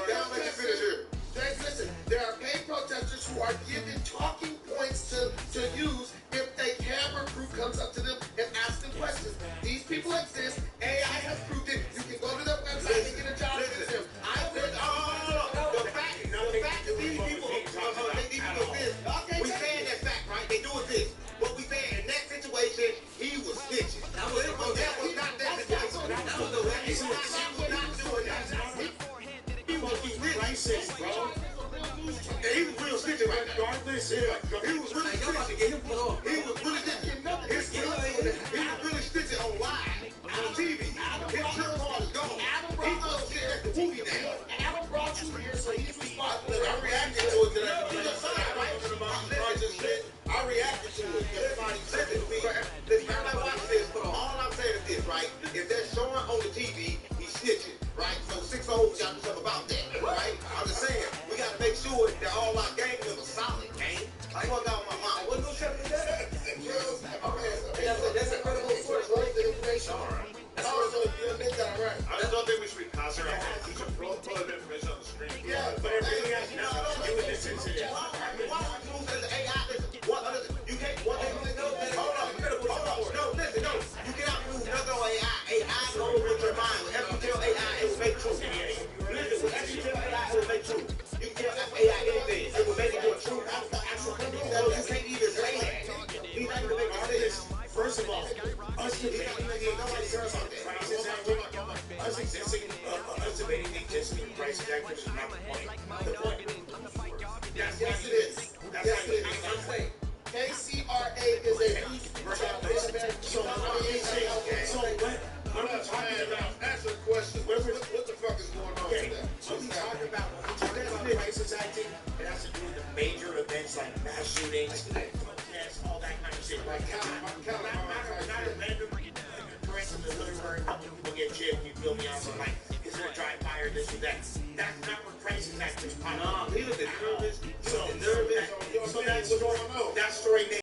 They don't let you finish here. Listen, there are paid protesters who are given talking points to use if a camera crew comes up to them and asks them questions. These people exist. AI has proved it. You can go to their website and get a job with them. The fact that these people exist. We saying that fact, right? They do exist. What we saying in that situation, he was snitching. That was not that situation. He was not doing that. He was racist, bro. And he was real snitching right now. He was really snitching. He was really snitching. He was really snitching on live, on TV. His trip card is gone. He was shit at the movie now. Adam brought you here, so he's responsible. I reacted to it today. I reacted to it. Everybody said it. Watch this. All I'm saying is this, right? If they're showing on the TV, he's snitching, right? So 6 holes got to do something about that, right? I'm just saying, we got to make sure that all our gang members solid, gang. I want to go on my mind. What's no check with that? That's a credible source, right? The information. That's also, you admit that, right? I just don't think we should be passing around some flow of information on the screen. Yeah, but everything else, you listen to that. You can't, hold on. No, listen, no. You cannot prove nothing on AI. AI goes with your mind. Whatever you tell AI, it will make true. Listen, whatever you tell AI, it will make true. You can tell AI anything. It will make it more true. So you can't even say that. He's not going to make this. First of all, us debating just price actors is not the point. Yes, it is. Yes, it is. I'm saying. KCRA is a news so what are we talking about? Answer the question. What the fuck is going on with that? What we talking about? Crisis acting, it has to do with the major events like mass shootings, protests, all that kind of shit. Like, not a random correct in the literary, we'll get jailed, you feel me? Also, like, is there a drive-by or this or that? That's not what crisis actors are. No, he was nervous. So that's what's going on. That story